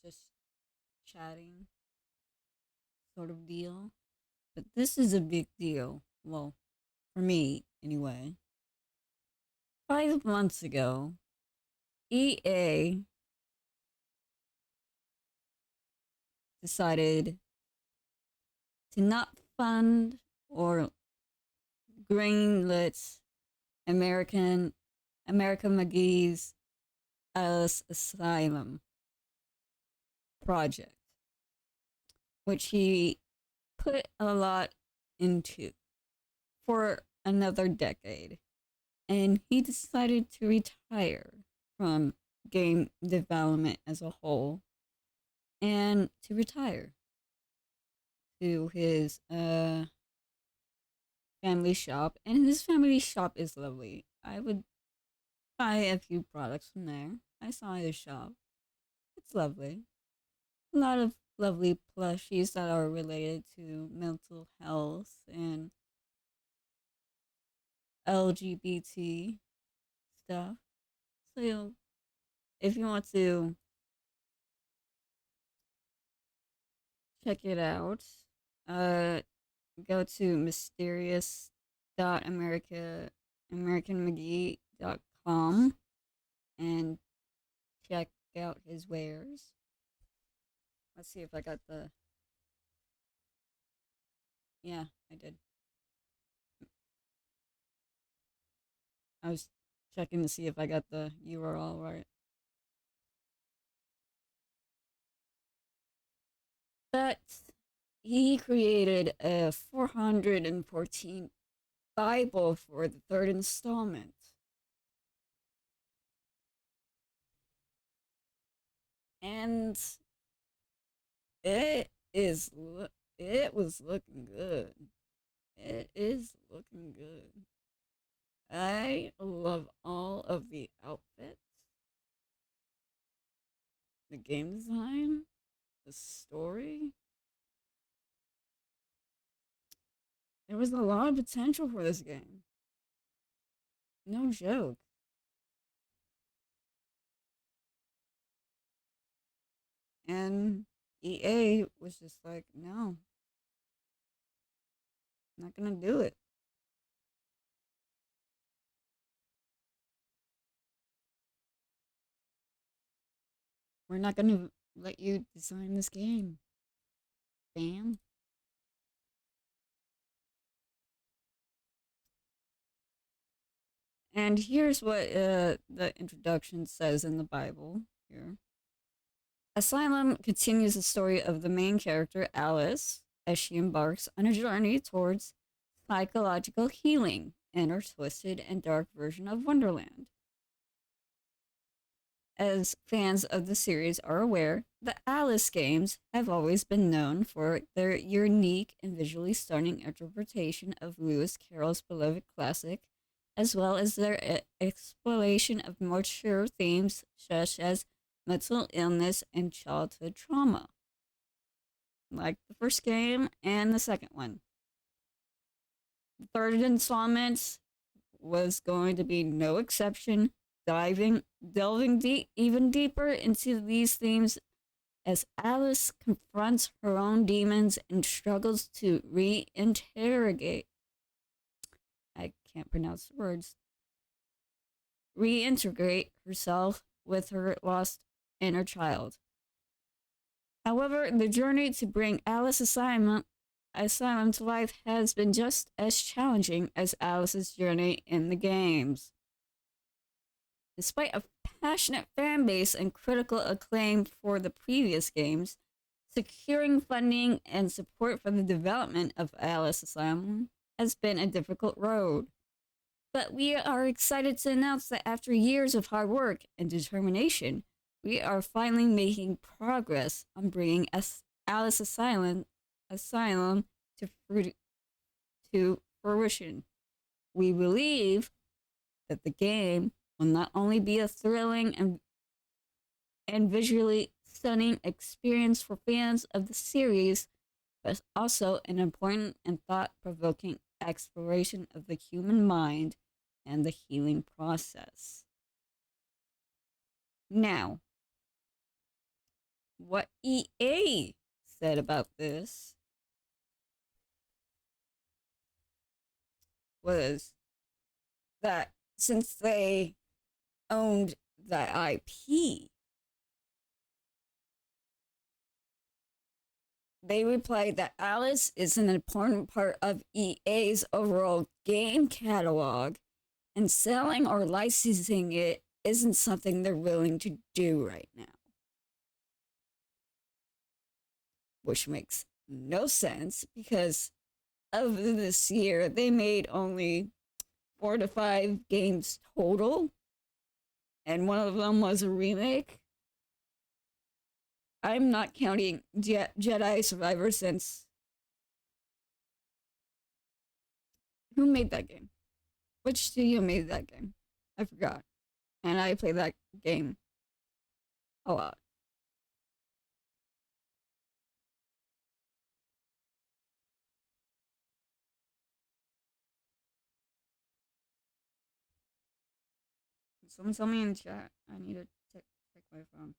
just chatting sort of deal. But this is a big deal. Well, for me, anyway. 5 months ago, EA decided to not fund or greenlit American America McGee's Alice Asylum project, which he put a lot into for another decade. And he decided to retire from game development as a whole and to retire to his family shop. And his family shop is lovely. I would buy a few products from there. I saw his shop. It's lovely. A lot of lovely plushies that are related to mental health and LGBT stuff. So if you want to check it out, uh, go to mysterious.americanmcgee.com and check out his wares. Let's see if I got the. Yeah, I did. I was checking to see if I got the URL right. But he created a 414 Bible for the third installment. And it is it was looking good. It is looking good. I love all of the outfits, the game design, the story. There was a lot of potential for this game. No joke. And EA was just like, no, not gonna do it. We're not gonna let you design this game, fam. And here's what the introduction says in the Bible here. Asylum continues the story of the main character, Alice, as she embarks on a journey towards psychological healing in her twisted and dark version of Wonderland. As fans of the series are aware, the Alice games have always been known for their unique and visually stunning interpretation of Lewis Carroll's beloved classic, as well as their exploration of mature themes such as mental illness and childhood trauma, like the first game and the second one. The third installment was going to be no exception, delving even deeper into these themes as Alice confronts her own demons and struggles to reinterrogate. I can't pronounce the words. Reintegrate herself with her lost inner child. However, the journey to bring Alice Asylum to life has been just as challenging as Alice's journey in the games. Despite a passionate fan base and critical acclaim for the previous games, securing funding and support for the development of Alice Asylum has been a difficult road. But we are excited to announce that after years of hard work and determination, we are finally making progress on bringing Alice Asylum to fruition. We believe that the game will not only be a thrilling and visually stunning experience for fans of the series, but also an important and thought-provoking exploration of the human mind and the healing process. Now, what EA said about this was that since they owned the IP, they replied that Alice is an important part of EA's overall game catalog, and selling or licensing it isn't something they're willing to do right now. Which makes no sense because of this year, they made only 4 to 5 games total, and one of them was a remake. I'm not counting Jedi Survivor since. Who made that game? Which studio made that game? I forgot. And I played that game a lot. Someone tell me in chat. I need to check my phone.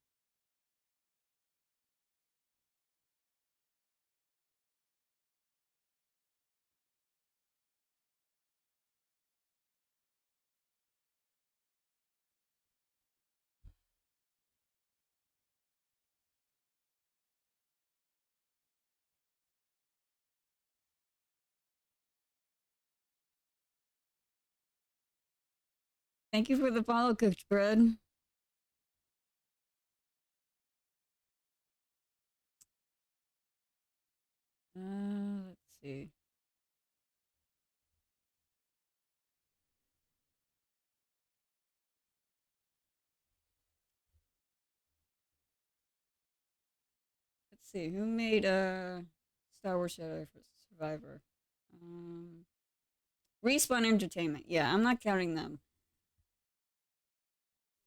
Thank you for the follow, Cooked Bread. Let's see. Let's see. Who made Star Wars Jedi for Survivor? Um, Respawn Entertainment. Yeah, I'm not counting them.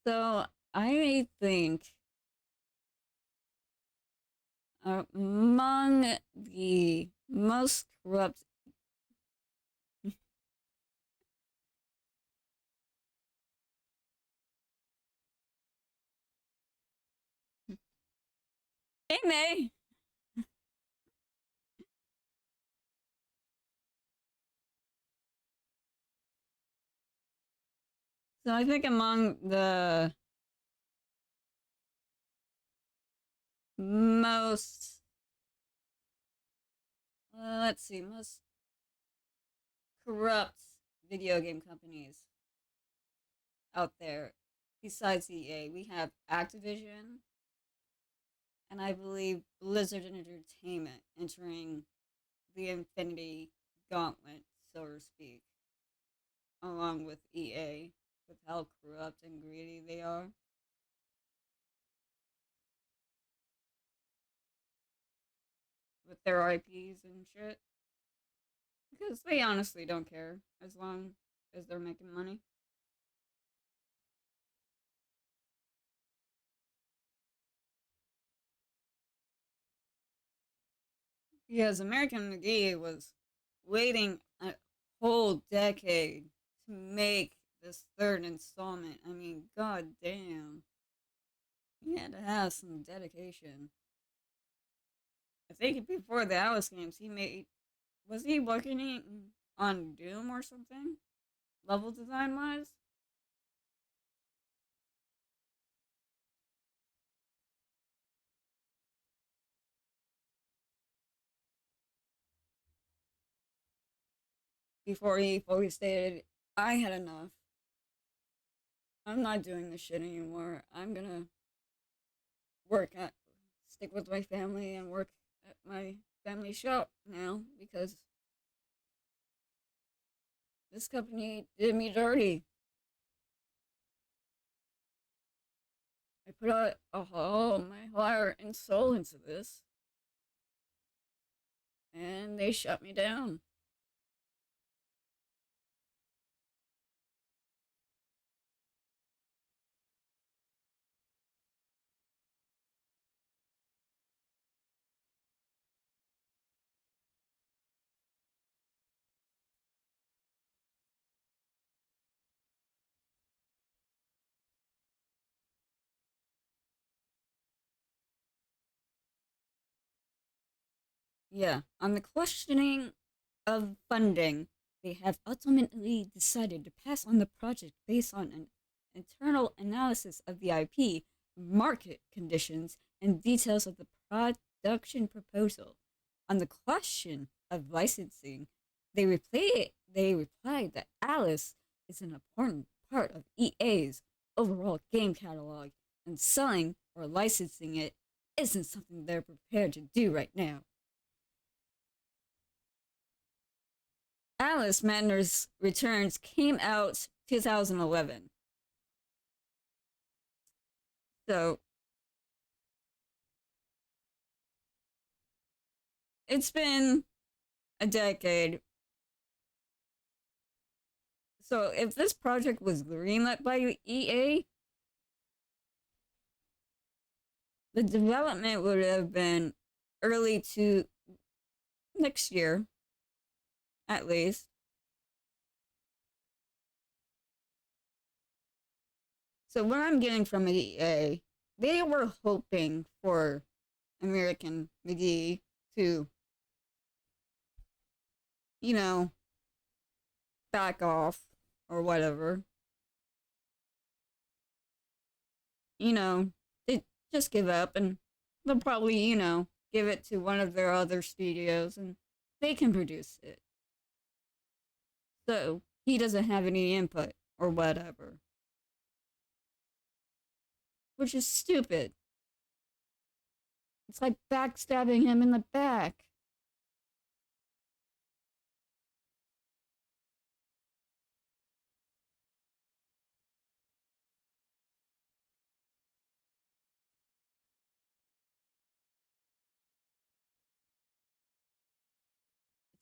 So I think among the most corrupt. Hey, May. So I think among the most, let's see, most corrupt video game companies out there, besides EA, we have Activision, and I believe Blizzard Entertainment entering the Infinity Gauntlet, so to speak, along with EA, with how corrupt and greedy they are. With their IPs and shit. Because they honestly don't care as long as they're making money. Because American McGee was waiting a whole decade to make this third installment. I mean, god damn. He had to have some dedication. I think before the Alice games, he made. Was he working on Doom or something? Level design wise? Before he fully stated, I had enough. I'm not doing this shit anymore. I'm gonna stick with my family and work at my family shop now because this company did me dirty. I put out all my heart and soul into this, and they shut me down. Yeah, on the questioning of funding, they have ultimately decided to pass on the project based on an internal analysis of the IP, market conditions, and details of the production proposal. On the question of licensing, they replied that Alice is an important part of EA's overall game catalog, and selling or licensing it isn't something they're prepared to do right now. Alice Madness Returns came out 2011. So it's been a decade. So if this project was greenlit by EA, the development would have been early to next year, at least. So what I'm getting from EA, they were hoping for American McGee to, you know, back off or whatever. You know, they just give up and they'll probably, give it to one of their other studios and they can produce it. So he doesn't have any input or whatever, which is stupid. It's like backstabbing him in the back.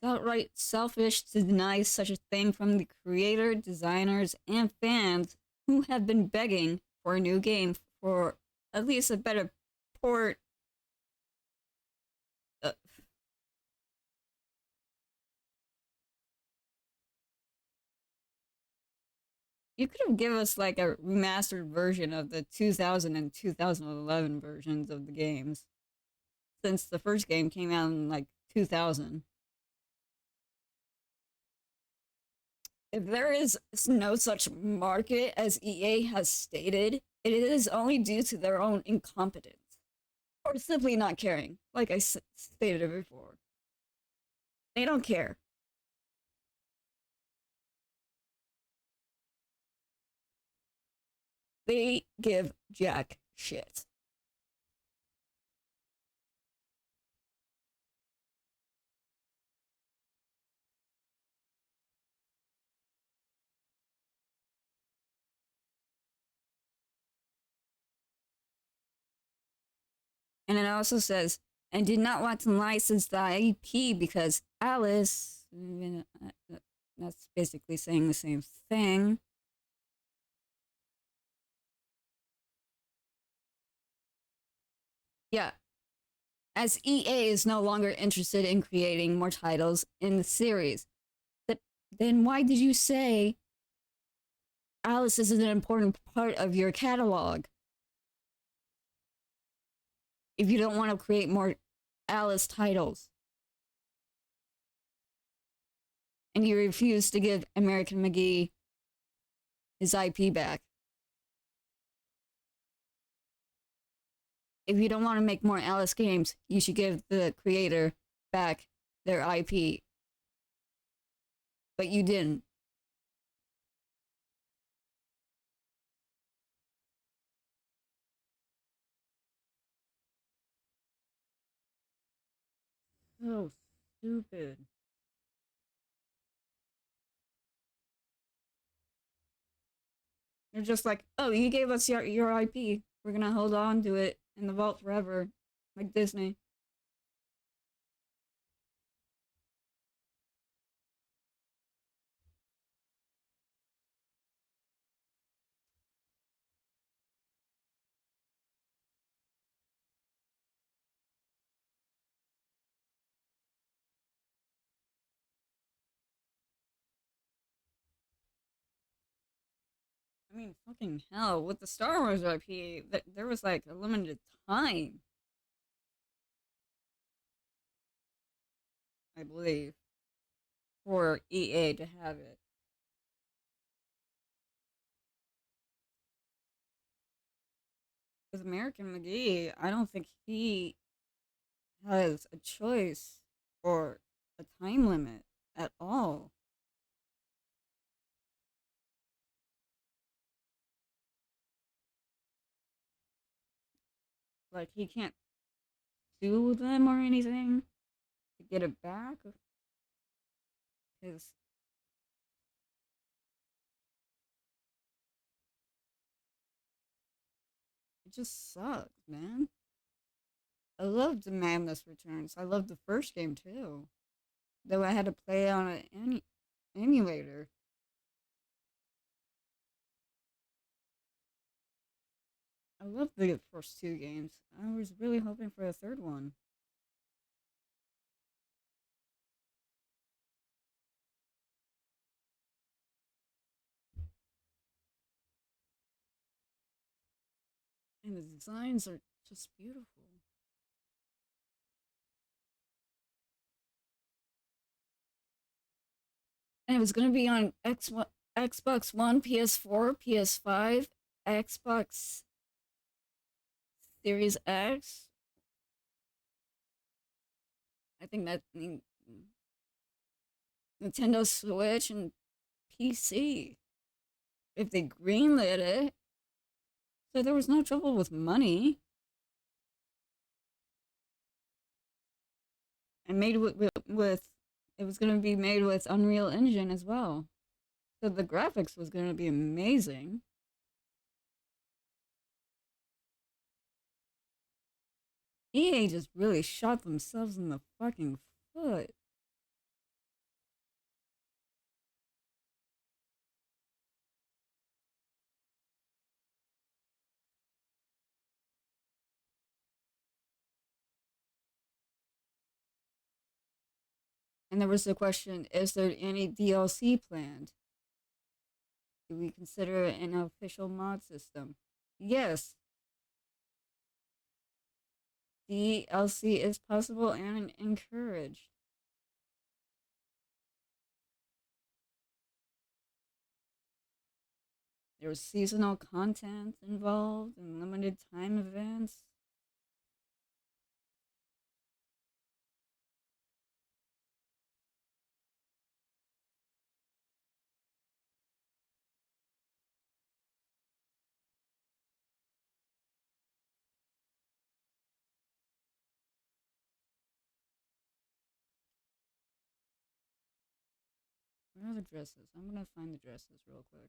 It's outright selfish to deny such a thing from the creator, designers, and fans who have been begging for a new game for at least a better port. Uh, you could have given us like a remastered version of the 2000 and 2011 versions of the games, since the first game came out in like 2000. If there is no such market as EA has stated, it is only due to their own incompetence or simply not caring. Like I stated it before, they don't care. They give jack shit. And it also says, and did not want to license the IP because Alice. That's basically saying the same thing. Yeah, as EA is no longer interested in creating more titles in the series. But then why did you say Alice is an important part of your catalog if you don't want to create more Alice titles? And you refuse to give American McGee his IP back. If you don't want to make more Alice games, you should give the creator back their IP. But you didn't. So stupid. They're just like, oh, you gave us your IP. We're gonna hold on to it in the vault forever, like Disney. I mean, fucking hell, with the Star Wars IP, there was like a limited time. I believe, for EA to have it. With American McGee, I don't think he has a choice or a time limit at all. Like, he can't sue them or anything to get it back. Because it just sucks, man. I loved the Madness Returns. I loved the first game too, though I had to play on an emulator. I loved the first two games. I was really hoping for a third one. And the designs are just beautiful. And it was going to be on Xbox One, PS4, PS5, Xbox Series X. I think that Nintendo Switch and PC. If they greenlit it, so there was no trouble with money. And made with it was going to be made with Unreal Engine as well. So the graphics was going to be amazing. EA just really shot themselves in the fucking foot. And there was the question, is there any DLC planned? Do we consider it an official mod system? Yes, DLC is possible and encouraged. There was seasonal content involved and limited time events. Where are the dresses? I'm gonna find the dresses real quick.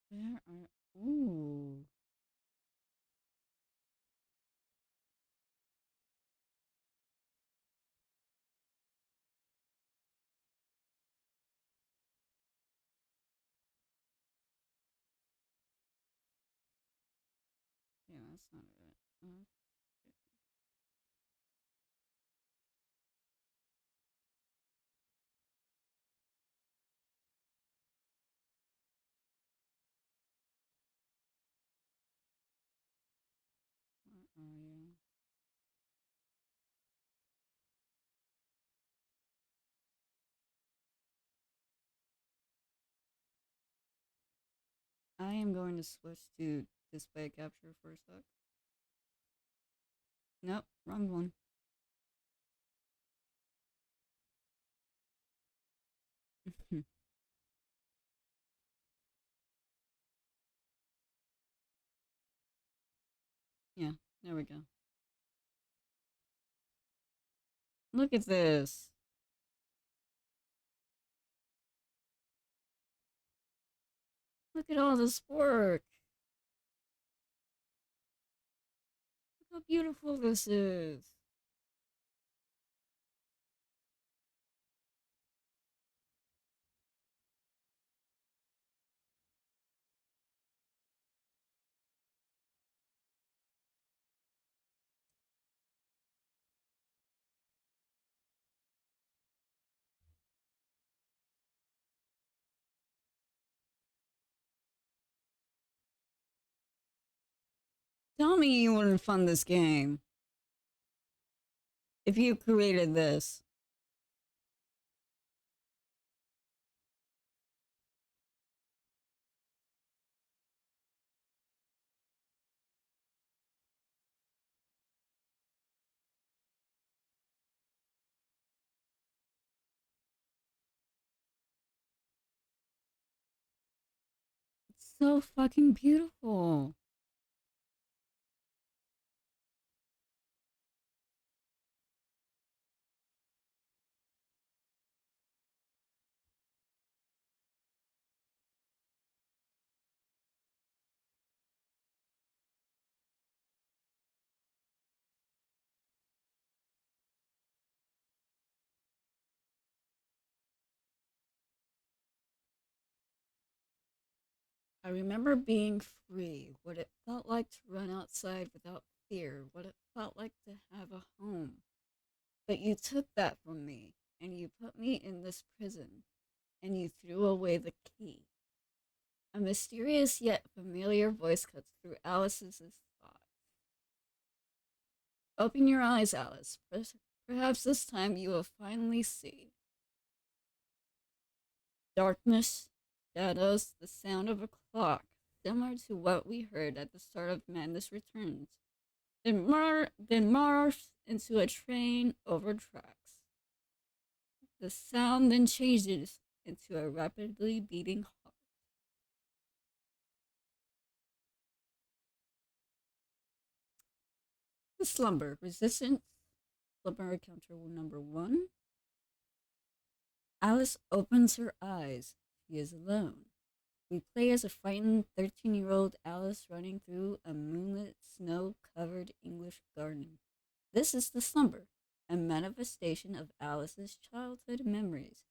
Where are. Ooh. Yeah, that's not it. Where are you? I am going to switch to display capture for a sec. Nope, wrong one. Yeah, there we go. Look at this. Look at all this work. Look how beautiful this is. Tell me you wouldn't fund this game if you created this. It's so fucking beautiful. I remember being free, what it felt like to run outside without fear, what it felt like to have a home. But you took that from me, and you put me in this prison, and you threw away the key. A mysterious yet familiar voice cuts through Alice's thought. Open your eyes, Alice. Perhaps this time you will finally see. Darkness, shadows, the sound of a clock, similar to what we heard at the start of Madness Returns. Then morphs into a train over tracks. The sound then changes into a rapidly beating heart. The slumber. Resistance. Slumber encounter number one. Alice opens her eyes. She is alone. We play as a frightened 13-year-old Alice running through a moonlit, snow covered English garden. This is the slumber, a manifestation of Alice's childhood memories.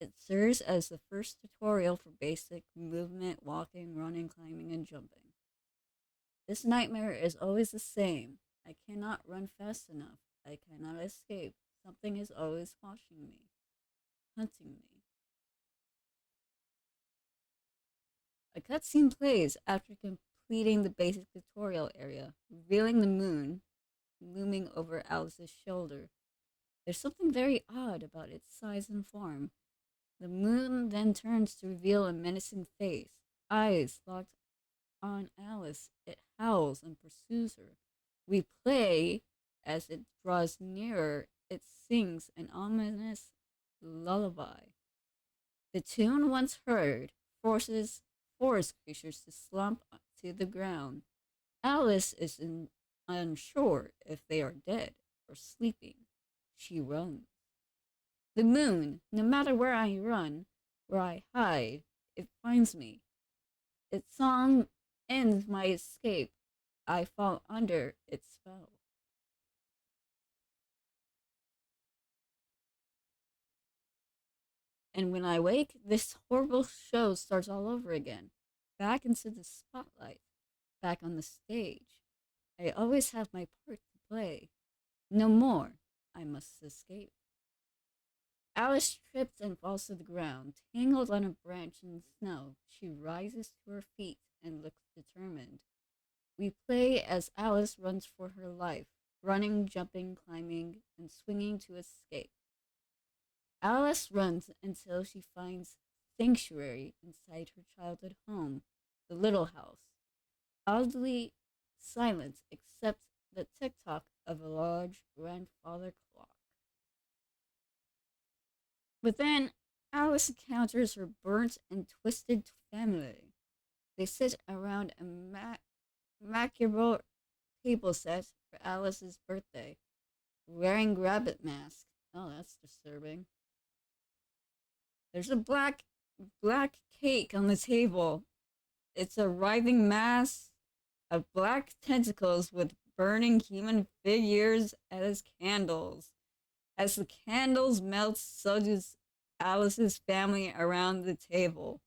It serves as the first tutorial for basic movement, walking, running, climbing, and jumping. This nightmare is always the same. I cannot run fast enough. I cannot escape. Something is always watching me, hunting me. A cutscene plays after completing the basic tutorial area, revealing the moon looming over Alice's shoulder. There's something very odd about its size and form. The moon then turns to reveal a menacing face, eyes locked on Alice. It howls and pursues her. We play as it draws nearer. It sings an ominous lullaby. The tune, once heard, forces forest creatures to slump to the ground. Alice is unsure if they are dead or sleeping. She runs. The moon, no matter where I run, where I hide, it finds me. Its song ends my escape. I fall under its spell. And when I wake, this horrible show starts all over again. Back into the spotlight, back on the stage. I always have my part to play. No more. I must escape. Alice trips and falls to the ground, tangled on a branch in the snow. She rises to her feet and looks determined. We play as Alice runs for her life, running, jumping, climbing, and swinging to escape. Alice runs until she finds sanctuary inside her childhood home, the little house, oddly silent except the tick tock of a large grandfather clock. Within, Alice encounters her burnt and twisted family. They sit around a macabre table set for Alice's birthday, wearing rabbit masks. Oh, that's disturbing. There's a black cake on the table. It's a writhing mass of black tentacles with burning human figures as candles. As the candles melt, so does Alice's family around the table.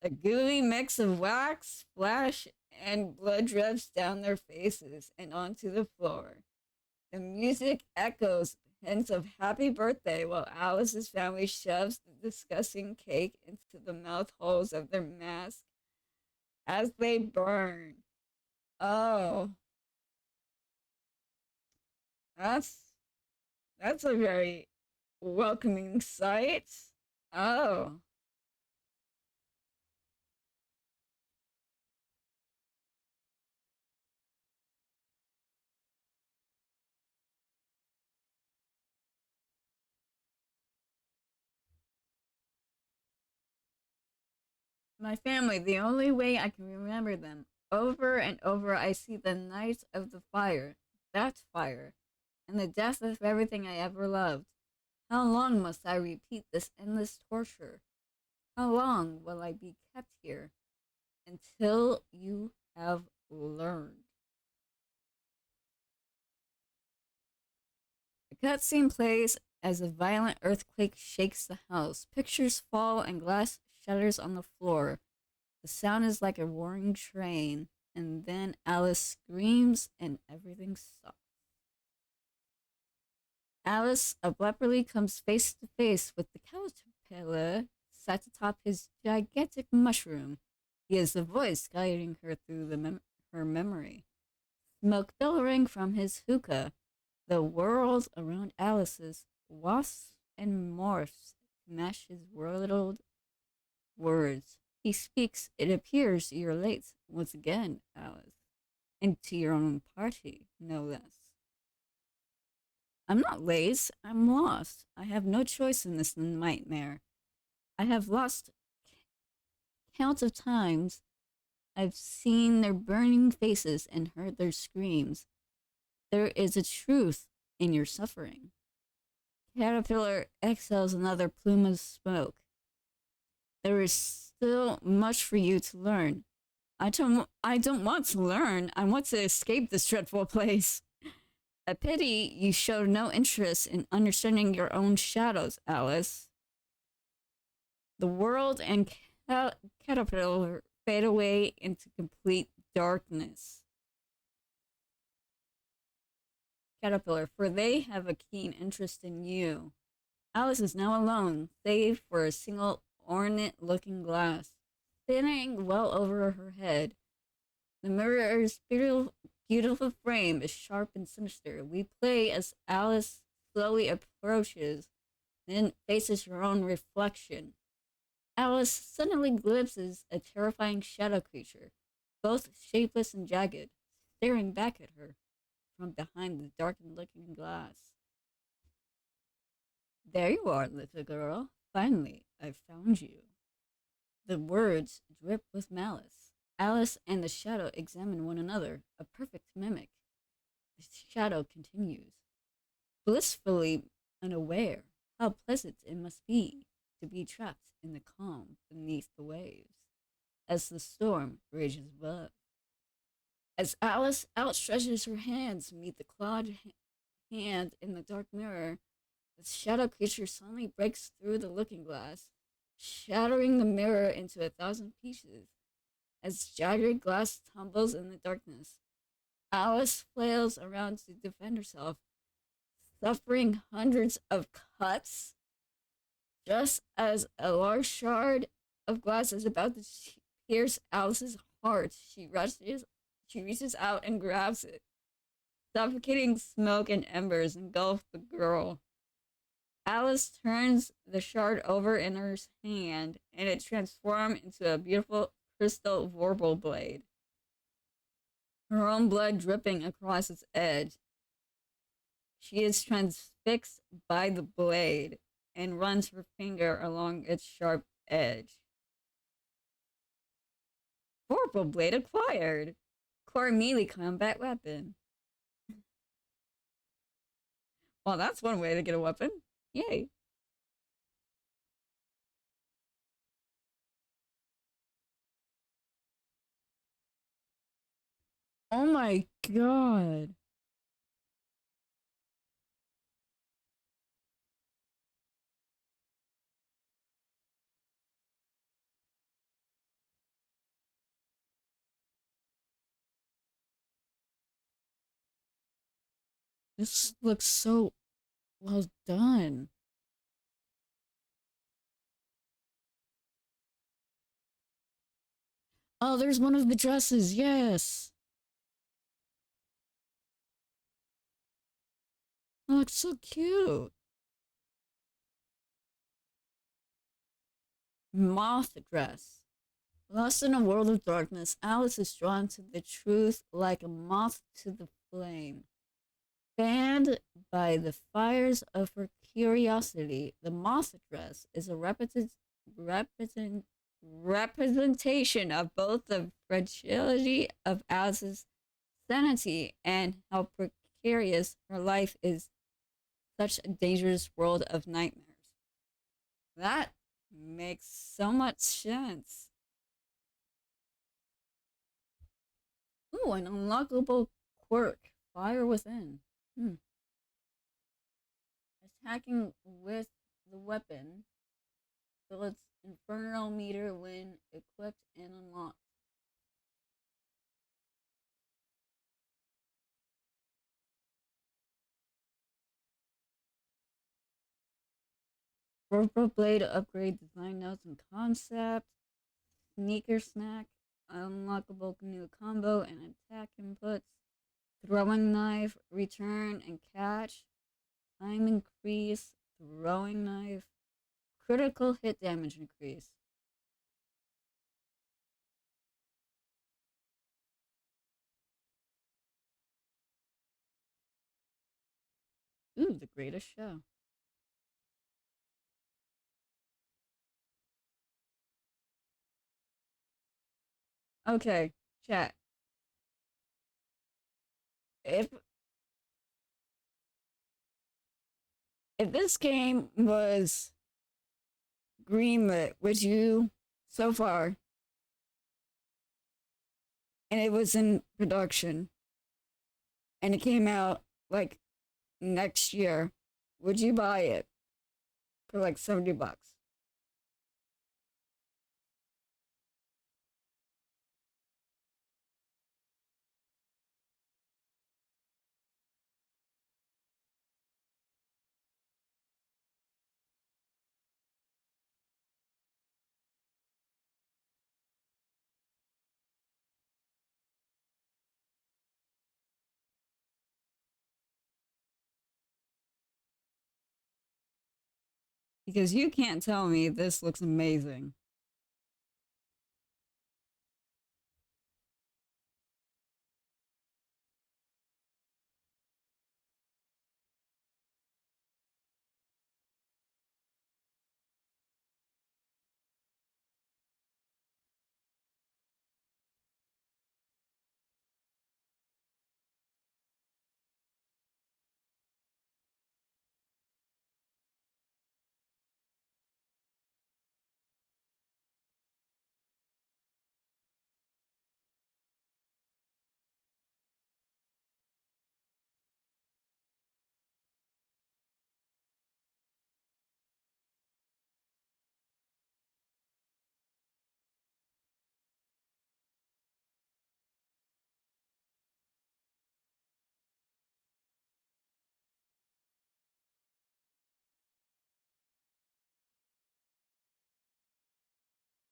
A gooey mix of wax, splash, and blood drips down their faces and onto the floor. The music echoes hints of happy birthday while Alice's family shoves the disgusting cake into the mouth holes of their masks as they burn. Oh, That's that's a very welcoming sight. Oh, my family, the only way I can remember them. Over and over, I see the night of the fire, that fire, and the death of everything I ever loved. How long must I repeat this endless torture? How long will I be kept here? Until you have learned. The cutscene plays as a violent earthquake shakes the house. Pictures fall and glass shatters on the floor. The sound is like a roaring train, and then Alice screams and everything stops. Alice abruptly comes face to face with the caterpillar sat atop his gigantic mushroom. He is the voice guiding her through her memory. Smoke billowing from his hookah, the world around Alice's wasps and morphs to match his world words. He speaks, "It appears you're late once again, Alice, and to your own party, no less." I'm not late, I'm lost. I have no choice in this nightmare. I have lost count of times I've seen their burning faces and heard their screams. There is a truth in your suffering. Caterpillar exhales another plume of smoke. There is still much for you to learn. I don't want to learn. I want to escape this dreadful place. A pity you showed no interest in understanding your own shadows, Alice. The world and Caterpillar fade away into complete darkness. Caterpillar, for they have a keen interest in you. Alice is now alone, save for a single ornate looking glass, standing well over her head. The mirror's beautiful frame is sharp and sinister. We play as Alice slowly approaches, then faces her own reflection. Alice suddenly glimpses a terrifying shadow creature, both shapeless and jagged, staring back at her from behind the darkened looking glass. "There you are, little girl. Finally, I've found you." The words drip with malice. Alice and the shadow examine one another, a perfect mimic. The shadow continues, blissfully unaware how pleasant it must be to be trapped in the calm beneath the waves as the storm rages above. As Alice outstretches her hands to meet the clawed hand in the dark mirror, the shadow creature suddenly breaks through the looking glass, shattering the mirror into a thousand pieces. As jagged glass tumbles in the darkness, Alice flails around to defend herself, suffering hundreds of cuts. Just as a large shard of glass is about to pierce Alice's heart, she reaches out and grabs it. Suffocating smoke and embers engulf the girl. Alice turns the shard over in her hand, and it transforms into a beautiful crystal vorpal blade, her own blood dripping across its edge. She is transfixed by the blade and runs her finger along its sharp edge. Vorpal blade acquired. Core melee combat weapon. Well, that's one way to get a weapon. Yay. Oh my god. This looks so well done. Oh, there's one of the dresses. Yes. Oh, it's so cute. Moth dress. Lost in a world of darkness, Alice is drawn to the truth like a moth to the flame. Fanned by the fires of her curiosity, the moth dress is a represent, representation of both the fragility of Alice's sanity and how precarious her life is such a dangerous world of nightmares. That makes so much sense. Ooh, an unlockable quirk. Fire within. Hmm. Attacking with the weapon builds inferno meter when equipped and unlocked. Purple blade upgrade design notes and concept. Sneaker snack. Unlockable new combo and attack inputs. Throwing knife, return and catch. Time increase. Throwing knife. Critical hit damage increase. Ooh, the greatest show. Okay, chat. If if this game was greenlit with you so far and it was in production and it came out like next year, would you buy it for like $70? Because you can't tell me this looks amazing.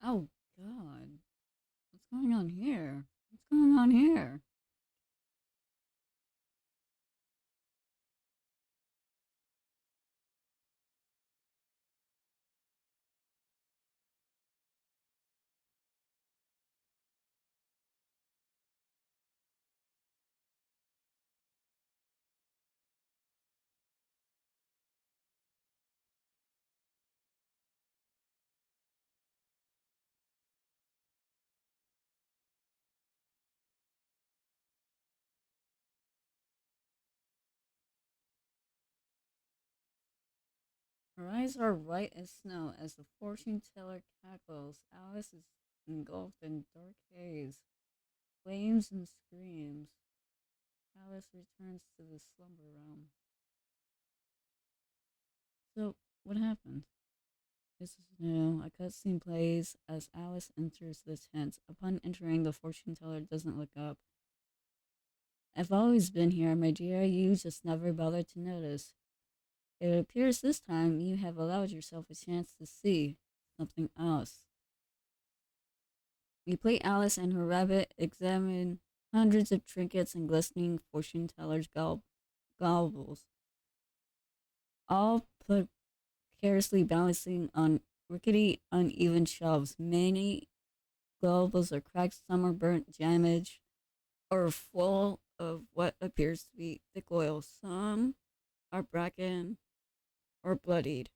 Oh god. What's going on here? What's going on here? Her eyes are white as snow as the fortune teller cackles. Alice is engulfed in dark haze, flames and screams. Alice returns to the slumber realm. So, what happened? This is new. A cutscene plays as Alice enters the tent. Upon entering, the fortune teller doesn't look up. I've always been here, my dear. You just never bothered to notice. It appears this time you have allowed yourself a chance to see something else. We play Alice and her rabbit examine hundreds of trinkets and glistening fortune tellers' gobbles. all precariously balancing on rickety, uneven shelves. Many globals are cracked, some are burnt, damaged, or full of what appears to be thick oil. Some are bracken or bloodied.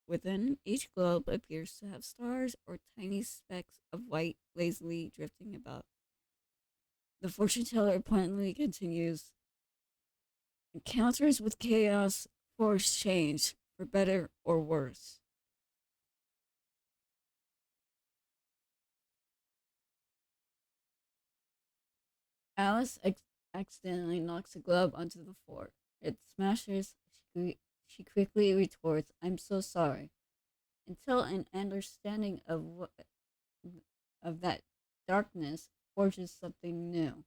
Within each globe appears to have stars or tiny specks of white lazily drifting about. The fortune teller pointedly continues. Encounters with chaos force change, for better or worse. Alice accidentally knocks a globe onto the floor. It smashes. She quickly retorts, I'm so sorry, until an understanding of that darkness forges something new.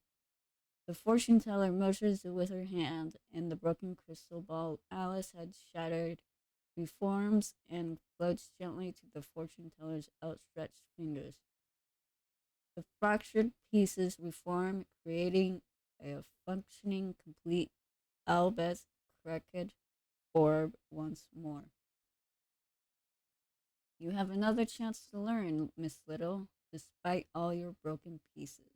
The fortune teller motions with her hand, and the broken crystal ball Alice had shattered reforms and floats gently to the fortune teller's outstretched fingers. The fractured pieces reform, creating a functioning, complete, albeit cracked orb once more. You have another chance to learn, Miss Little, despite all your broken pieces.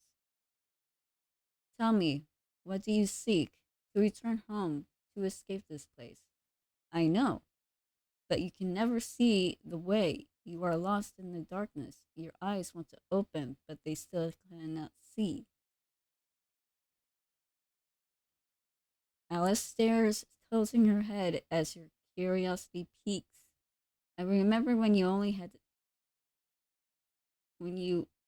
Tell me, what do you seek? To return home, to escape this place. I know, but you can never see the way. You are lost in the darkness. Your eyes want to open, but they still cannot see. Alice stares, tilting her head as her curiosity peaks. I remember when you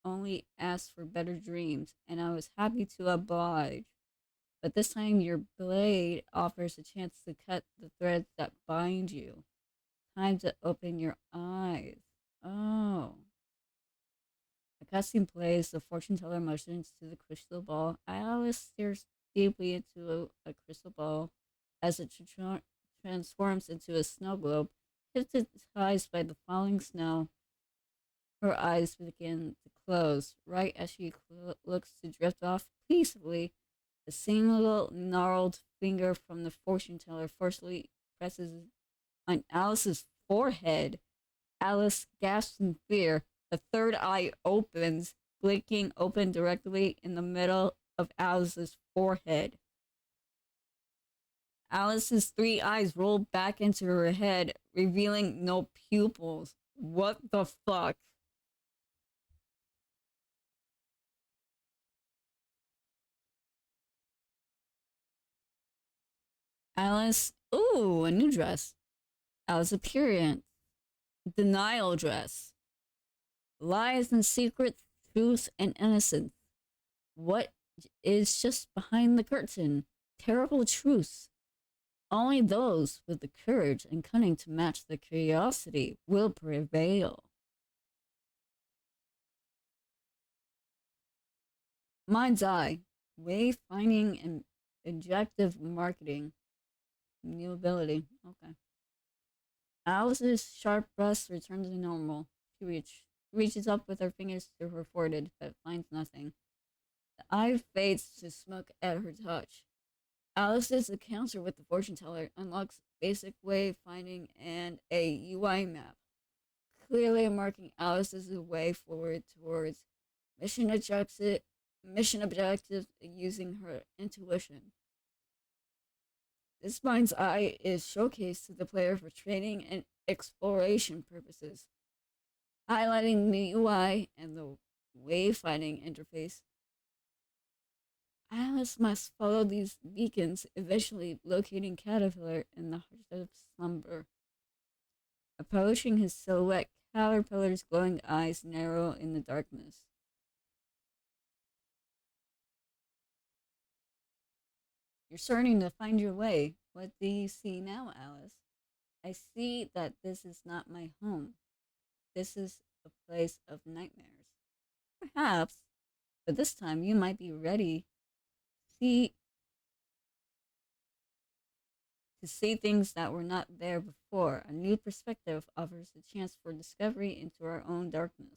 only asked for better dreams, and I was happy to oblige. But this time your blade offers a chance to cut the threads that bind you. Time to open your eyes. Oh. A cutscene plays, the fortune teller motions to the crystal ball. Alice stares deeply into a crystal ball as it transforms into a snow globe. Hypnotized by the falling snow, her eyes begin to close. Right as she looks to drift off peacefully, a single gnarled finger from the fortune teller forcefully presses on Alice's forehead. Alice gasps in fear. The third eye opens, blinking open directly in the middle of Alice's forehead. Alice's three eyes roll back into her head, revealing no pupils. What the fuck? Alice, ooh, a new dress. Alice appearance, denial dress. Lies and secret, truth and innocence. What is just behind the curtain? Terrible truths. Only those with the courage and cunning to match the curiosity will prevail. Mind's eye, wayfinding and objective marketing, new ability. Okay. Alice's sharp breast returns to normal. Reaches up with her fingers to her forehead, but finds nothing. The eye fades to smoke at her touch. Alice's encounter with the fortune teller unlocks basic wayfinding and a UI map, clearly marking Alice's way forward towards mission objective, mission objectives using her intuition. This mind's eye is showcased to the player for training and exploration purposes, highlighting the UI and the wayfinding interface. Alice must follow these beacons, eventually locating Caterpillar in the heart of slumber. Approaching his silhouette, Caterpillar's glowing eyes narrow in the darkness. You're starting to find your way. What do you see now, Alice? I see that this is not my home. This is a place of nightmares. Perhaps, but this time you might be ready see to see things that were not there before. A new perspective offers a chance for discovery into our own darkness.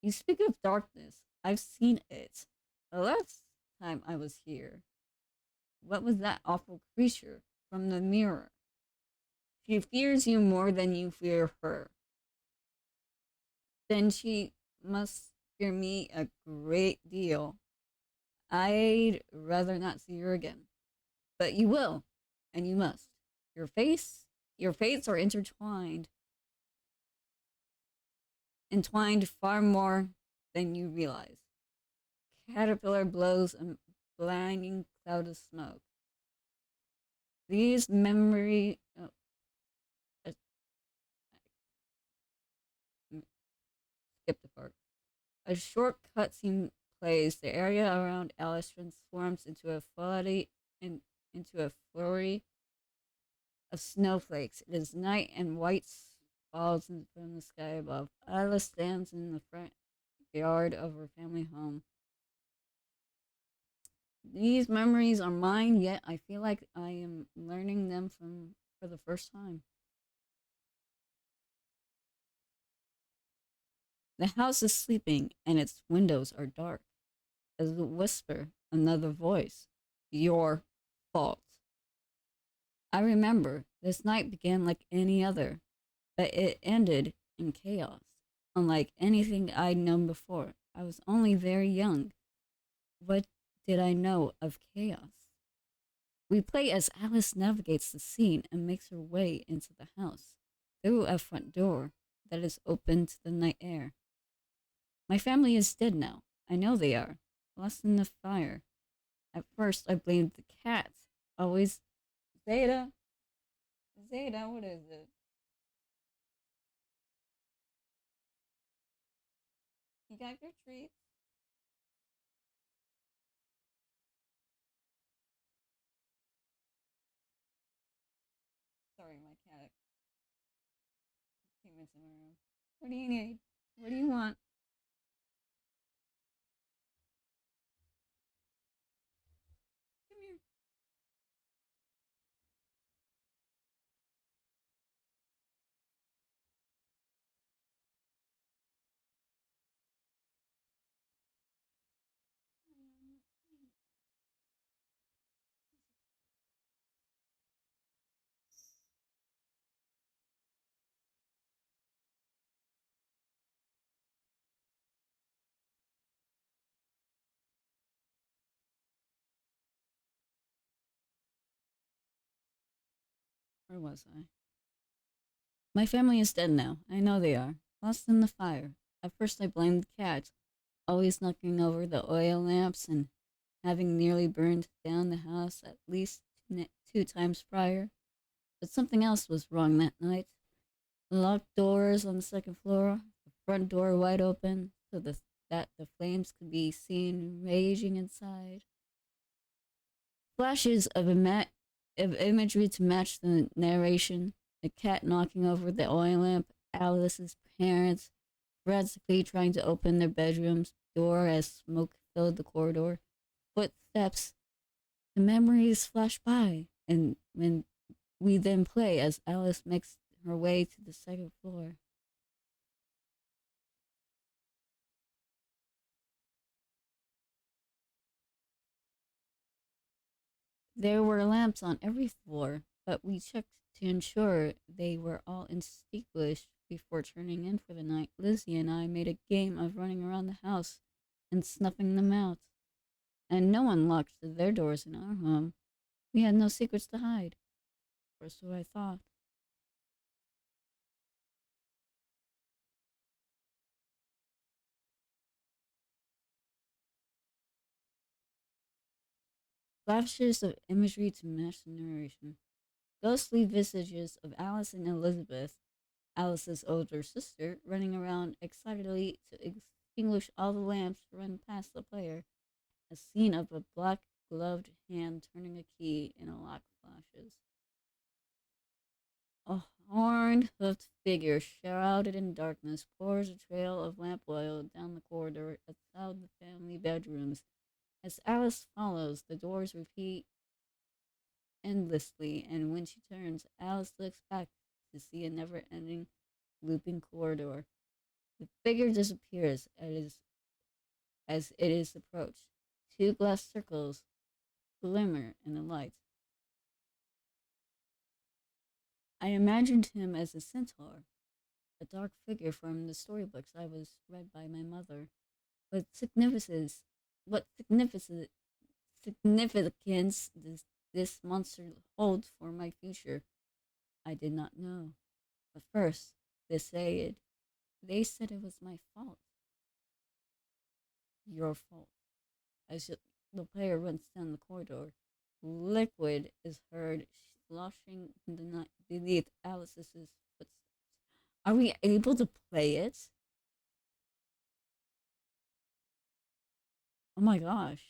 You speak of darkness. I've seen it. The last time I was here, what was that awful creature from the mirror? She fears you more than you fear her. Then she must fear me a great deal. I'd rather not see her again. But you will, and you must. Your face, your fates are intertwined, entwined far more than you realize. Caterpillar blows a blinding cloud of smoke. These memory, uh, skip the part. A short cutscene plays. The area around Alice transforms into a flurry of snowflakes. It is night and white falls from the sky above. Alice stands in the front yard of her family home. These memories are mine, yet I feel like I am learning them for the first time. The house is sleeping and its windows are dark. As a whisper, another voice. Your fault. I remember this night began like any other, but it ended in chaos, unlike anything I'd known before. I was only very young. What did I know of chaos? We play as Alice navigates the scene and makes her way into the house through a front door that is open to the night air. My family is dead now. I know they are, lost in the fire. At first, I blamed the cats. Always, Zeta, Zeta, what is it? You got your treats. Sorry, my cat came into my room. What do you need? What do you want? Come here. Where was I? My family is dead now. I know they are. Lost in the fire. At first, I blamed the cats, always knocking over the oil lamps and having nearly burned down the house at least two times prior. But something else was wrong that night. The locked doors on the second floor, the front door wide open so that the flames could be seen raging inside. Flashes of imagery to match the narration. A cat knocking over the oil lamp, Alice's parents frantically trying to open their bedroom's door as smoke filled the corridor. Footsteps. The memories flash by, and when we then play as Alice makes her way to the second floor. There were lamps on every floor, but we checked to ensure they were all extinguished before turning in for the night. Lizzie and I made a game of running around the house and snuffing them out, and no one locked their doors in our home. We had no secrets to hide, or so I thought. Flashes of imagery to match the narration. Ghostly visages of Alice and Elizabeth, Alice's older sister, running around excitedly to extinguish all the lamps run past the player. A scene of a black gloved hand turning a key in a lock flashes. A horned hoofed figure shrouded in darkness pours a trail of lamp oil down the corridor outside the family bedrooms. As Alice follows, the doors repeat endlessly, and when she turns, Alice looks back to see a never ending looping corridor. The figure disappears as it is approached. Two glass circles glimmer in the light. I imagined him as a centaur, a dark figure from the storybooks I was read by my mother. What significance, what significance does this monster hold for my future? I did not know. But first, they said it was my fault. Your fault. As the player runs down the corridor, liquid is heard sloshing in the night beneath Alice's footsteps. Are we able to play it? Oh my gosh.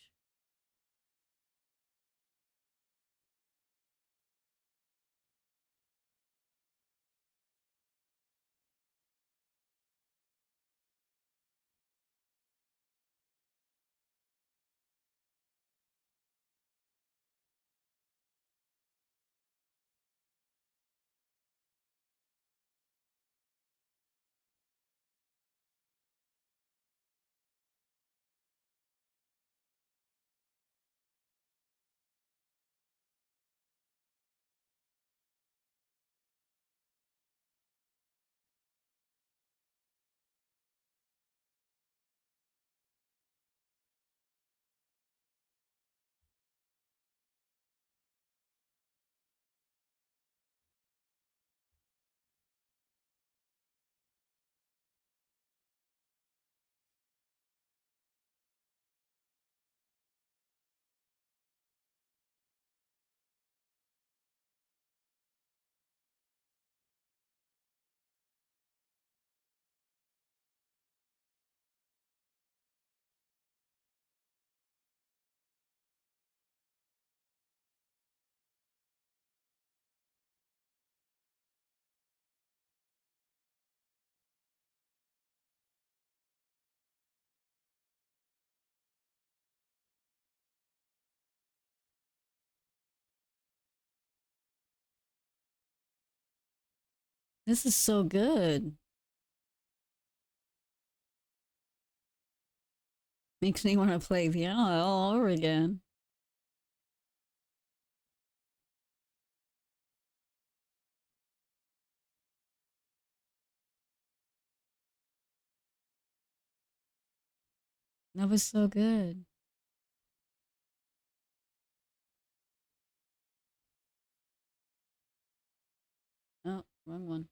This is so good. Makes me want to play piano all over again. That was so good. Oh, wrong one.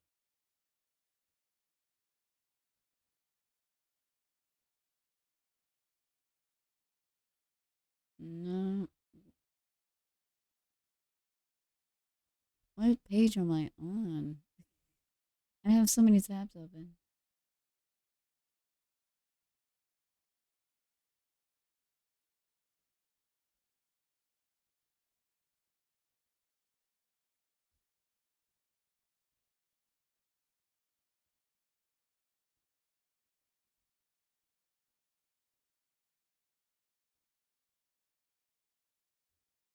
No. What page am I on? I have so many tabs open.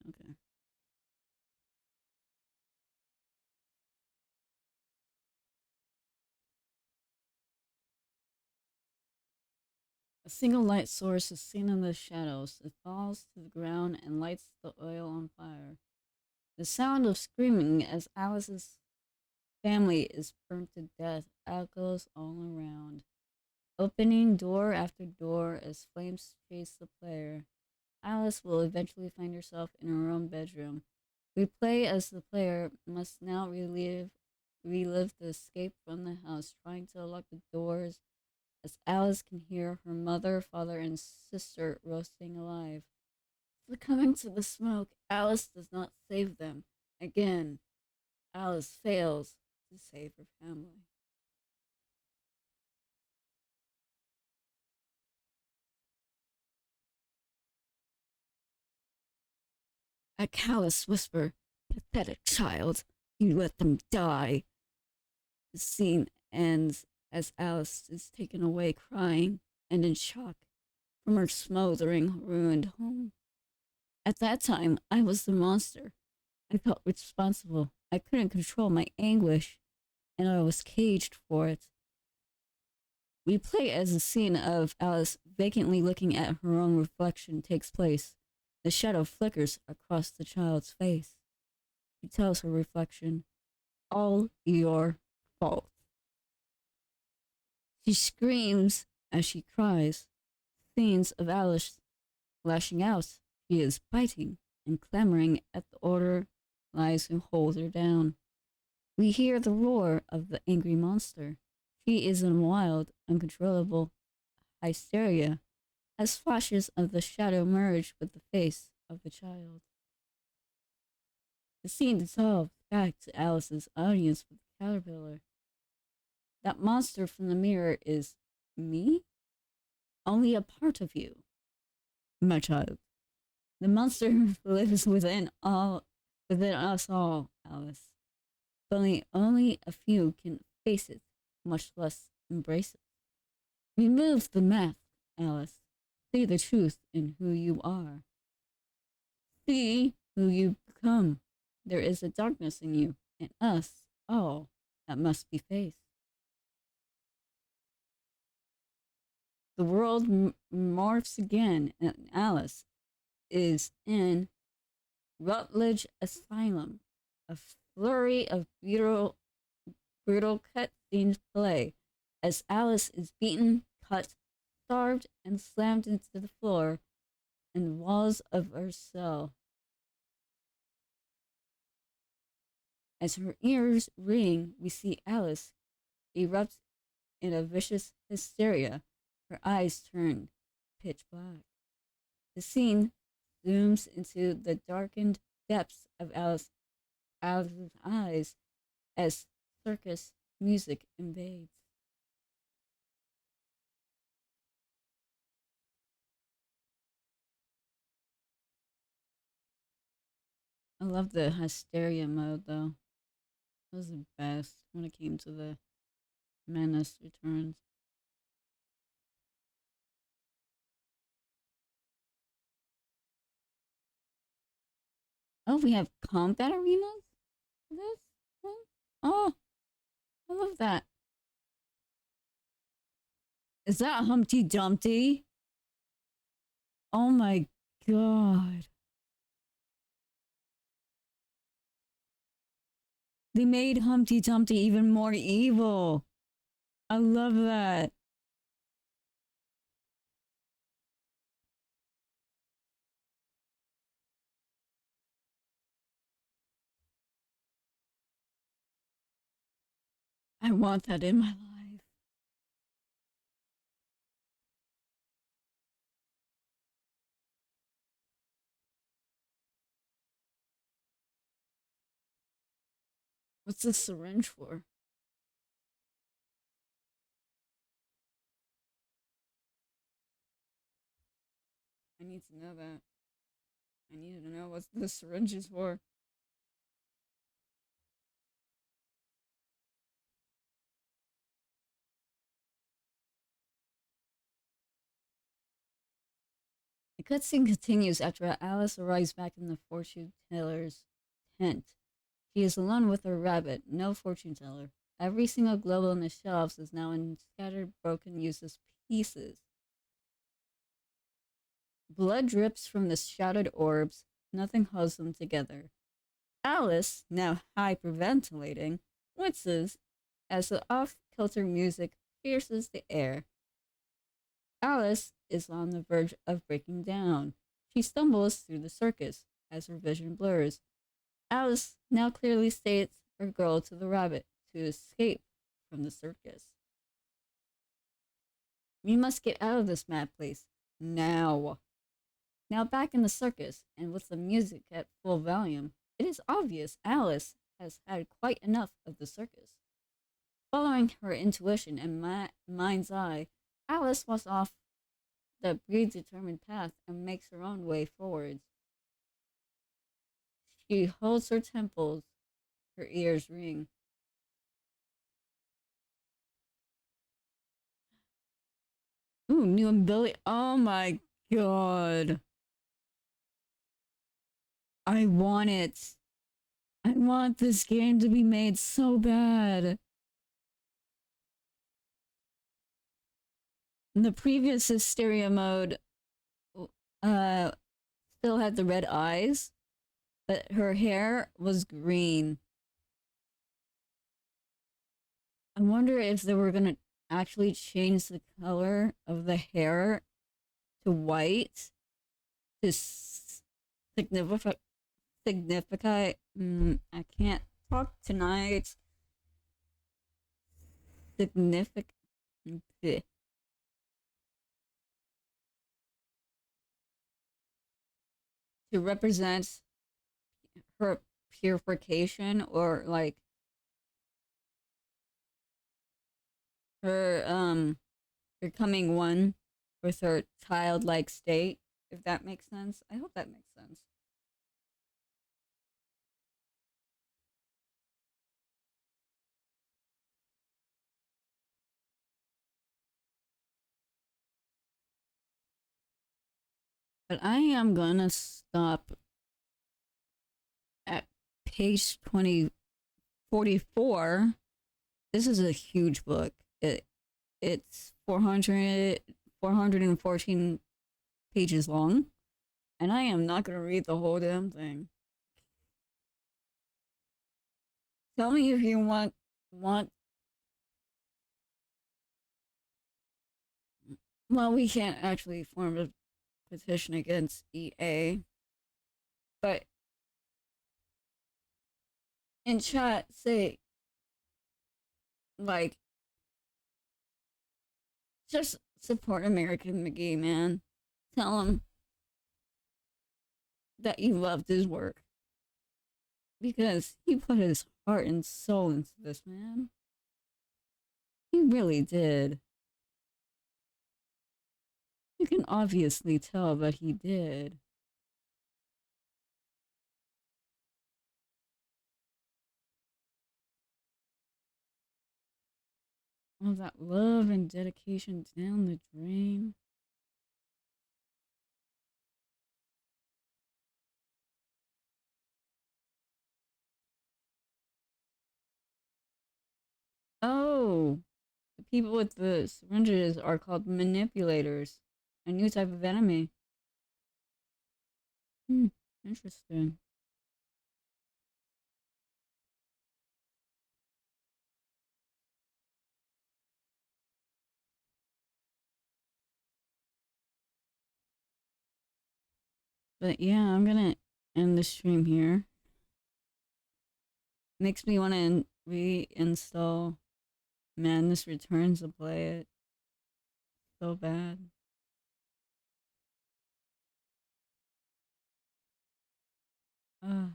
Okay. A single light source is seen in the shadows. It falls to the ground and lights the oil on fire. The sound of screaming as Alice's family is burnt to death echoes all around, opening door after door as flames chase the player. Alice will eventually find herself in her own bedroom. We play as the player must now relive the escape from the house, trying to unlock the doors as Alice can hear her mother, father, and sister roasting alive. Succumbing to the smoke, Alice does not save them. Again, Alice fails to save her family. A callous whisper, pathetic child, you let them die. The scene ends as Alice is taken away crying and in shock from her smoldering, ruined home. At that time, I was the monster. I felt responsible. I couldn't control my anguish, and I was caged for it. We play as the scene of Alice vacantly looking at her own reflection takes place. The shadow flickers across the child's face. She tells her reflection, all your fault. She screams as she cries, scenes of Alice lashing out. She is biting and clamoring at the order lies who hold her down. We hear the roar of the angry monster. She is in wild, uncontrollable hysteria as flashes of the shadow merge with the face of the child. The scene dissolves back to Alice's audience with the caterpillar. That monster from the mirror is me? Only a part of you, my child. The monster lives within us all, Alice. Only a few can face it, much less embrace it. Remove the mask, Alice. See the truth in who you are. See who you become. There is a darkness in you, in us all, that must be faced. The world morphs again, and Alice is in Rutledge Asylum, a flurry of brutal cutscenes play as Alice is beaten, cut, starved, and slammed into the floor and walls of her cell. As her ears ring, we see Alice erupt in a vicious hysteria, her eyes turn pitch black. The scene zooms into the darkened depths of Alice's eyes as circus music invades. I love the hysteria mode though. It was the best when it came to the menace returns. Oh, we have combat arenas for this one? Oh, I love that. Is that Humpty Dumpty? Oh my god. They made Humpty Dumpty even more evil. I love that. I want that in my life. What's this syringe for? I need to know that. I need to know what the syringe is for. The cutscene continues after Alice arrives back in the fortune teller's tent. She is alone with her rabbit, no fortune teller. Every single globe on the shelves is now in scattered, broken, useless pieces. Blood drips from the shattered orbs. Nothing holds them together. Alice, now hyperventilating, winces as the off kilter music pierces the air. Alice is on the verge of breaking down. She stumbles through the circus as her vision blurs. Alice now clearly states her goal to the rabbit to escape from the circus. We must get out of this mad place now. Now back in the circus and with the music at full volume, it is obvious Alice has had quite enough of the circus. Following her intuition and mind's eye, Alice walks off the predetermined path and makes her own way forwards. She holds her temples, her ears ring. Ooh, new ability. Oh my god. I want it. I want this game to be made so bad. In the previous hysteria mode, uh, still had the red eyes, but her hair was green. I wonder if they were gonna actually change the color of the hair to white to signify signify. I can't talk tonight. Significant to represent her purification or like her becoming one with her childlike state, if that makes sense. I hope that makes sense. But I am gonna stop at page 2044. This is a huge book. It's 414 pages long, and I am not gonna read the whole damn thing. Tell me if you want. Well, we can't actually form a petition against EA, but in chat say like just support American McGee, man. Tell him that you loved his work because he put his heart and soul into this, man. He really did. You can obviously tell that he did. All that love and dedication down the drain. Oh, the people with the syringes are called manipulators, a new type of enemy. Hmm, interesting. But yeah, I'm gonna end the stream here. Makes me want to reinstall Madness Returns to play it so bad. Uh,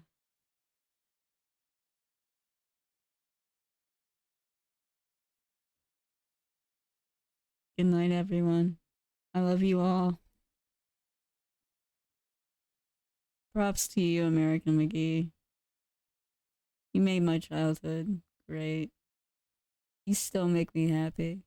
Good night, everyone. I love you all. Props to you, American McGee. You made my childhood great. You still make me happy.